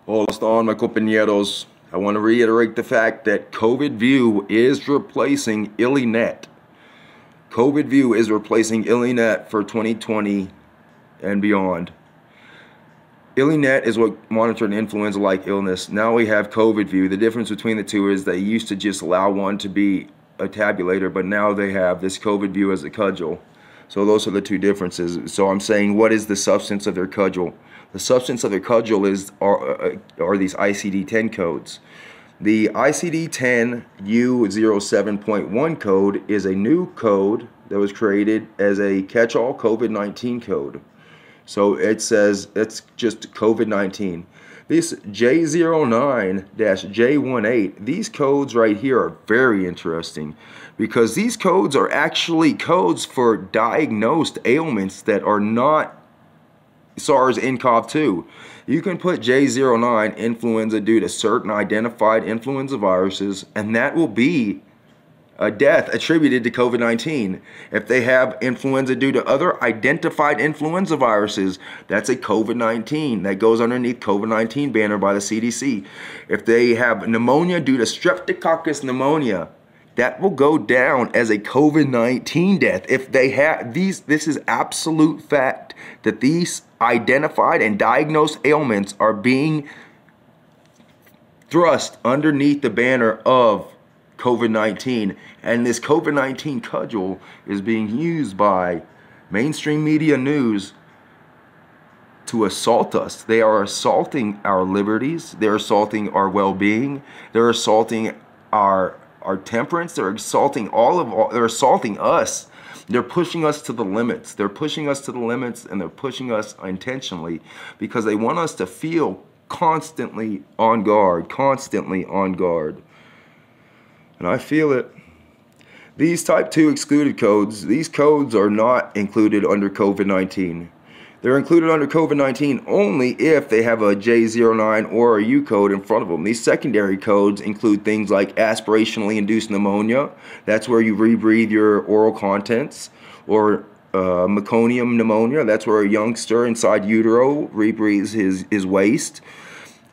Hola, están, my compañeros. I want to reiterate the fact that COVIDView is replacing ILINET. COVIDView is replacing ILINET for 2020 and beyond. ILINET is what monitored influenza-like illness. Now we have COVIDView. The difference between the two is they used to just allow one to be a tabulator, but now they have this COVIDView as a cudgel. So those are the two differences. So I'm saying, what is the substance of their cudgel? The substance of their cudgel are these ICD-10 codes. The ICD-10 U07.1 code is a new code that was created as a catch-all COVID-19 code. So it says it's just COVID-19. This J09-J18, these codes right here are very interesting because these codes are actually codes for diagnosed ailments that are not SARS-CoV-2. You can put J09 influenza due to certain identified influenza viruses, and that will be a death attributed to COVID-19. If they have influenza due to other identified influenza viruses, that's a COVID-19. That goes underneath COVID-19 banner by the CDC. If they have pneumonia due to Streptococcus pneumonia, that will go down as a COVID-19 death. If they have these, this is absolute fact that these identified and diagnosed ailments are being thrust underneath the banner of COVID-19, and this COVID-19 cudgel is being used by mainstream media news to assault us. They are assaulting our liberties. They're assaulting our well-being. They're assaulting our temperance. They're assaulting they're assaulting us. They're pushing us to the limits. They're pushing us to the limits, and they're pushing us intentionally because they want us to feel constantly on guard, constantly on guard. And I feel it. These type 2 excluded codes, these codes are not included under COVID-19. They're included under COVID-19 only if they have a J09 or a U code in front of them. These secondary codes include things like aspirationally induced pneumonia. That's where you rebreathe your oral contents. Or meconium pneumonia. That's where a youngster inside utero rebreathes his waste.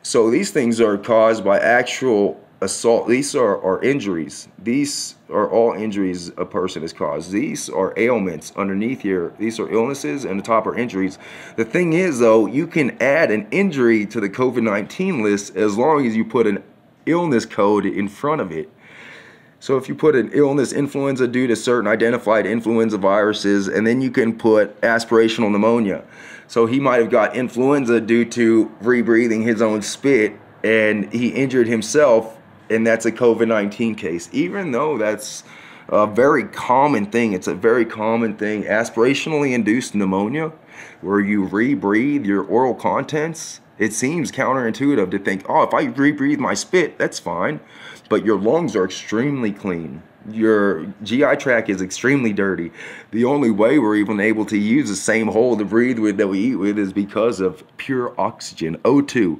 So these things are caused by actual assault. These are injuries. These are all injuries a person has caused. These are ailments underneath here. These are illnesses, and the top are injuries. The thing is, though, you can add an injury to the COVID-19 list as long as you put an illness code in front of it. So if you put an illness, influenza due to certain identified influenza viruses, and then you can put aspirational pneumonia. So he might have got influenza due to rebreathing his own spit, and he injured himself, and that's a COVID-19 case. Even though that's a very common thing, it's a very common thing. Aspirationally induced pneumonia, where you rebreathe your oral contents, it seems counterintuitive to think, oh, if I rebreathe my spit, that's fine. But your lungs are extremely clean. Your GI tract is extremely dirty. The only way we're even able to use the same hole to breathe with that we eat with is because of pure oxygen, O2.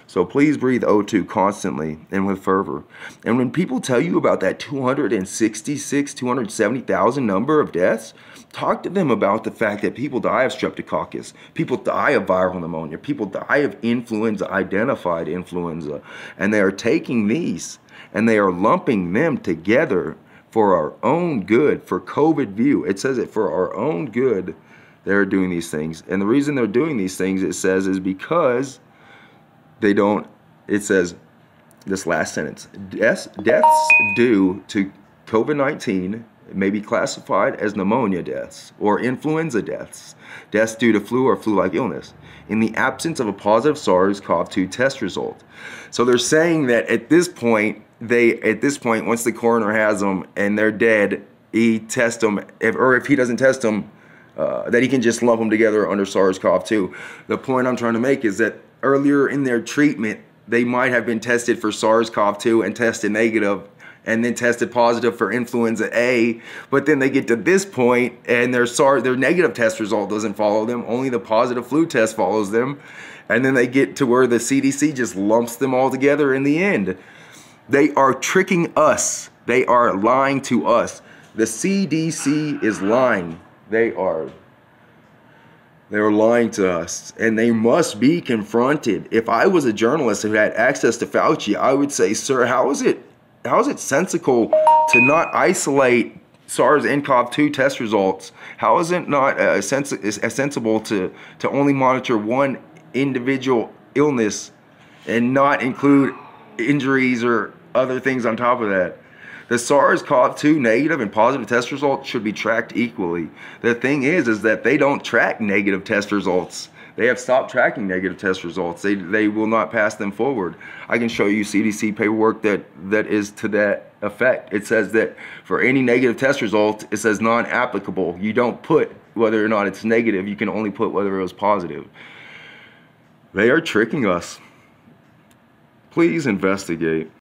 So please breathe O2 constantly and with fervor. And when people tell you about that 270,000 number of deaths, talk to them about the fact that people die of Streptococcus, people die of viral pneumonia, people die of influenza, identified influenza, and they are taking these and they are lumping them together for our own good, for COVIDView. It says it for our own good. They're doing these things. And the reason they're doing these things, it says, is because they don't, it says, this last sentence, deaths due to COVID-19 may be classified as pneumonia deaths or influenza deaths, deaths due to flu or flu-like illness, in the absence of a positive SARS-CoV-2 test result. So they're saying that at this point, once the coroner has them and they're dead, he tests them, or if he doesn't test them, that he can just lump them together under SARS-CoV-2. The point I'm trying to make is that earlier in their treatment, they might have been tested for SARS-CoV-2 and tested negative, and then tested positive for influenza A, but then they get to this point and their negative test result doesn't follow them, only the positive flu test follows them, and then they get to where the CDC just lumps them all together in the end. They are tricking us. They are lying to us. The CDC is lying. They are They're lying to us, and they must be confronted. If I was a journalist who had access to Fauci, I would say, sir, how is it sensical to not isolate SARS-CoV-2 test results? How is it not sensible to only monitor one individual illness and not include injuries or other things on top of that? The SARS-CoV-2 negative and positive test results should be tracked equally. The thing is that they don't track negative test results. They have stopped tracking negative test results. They will not pass them forward. I can show you CDC paperwork that is to that effect. It says that for any negative test result, it says non-applicable. You don't put whether or not it's negative. You can only put whether it was positive. They are tricking us. Please investigate.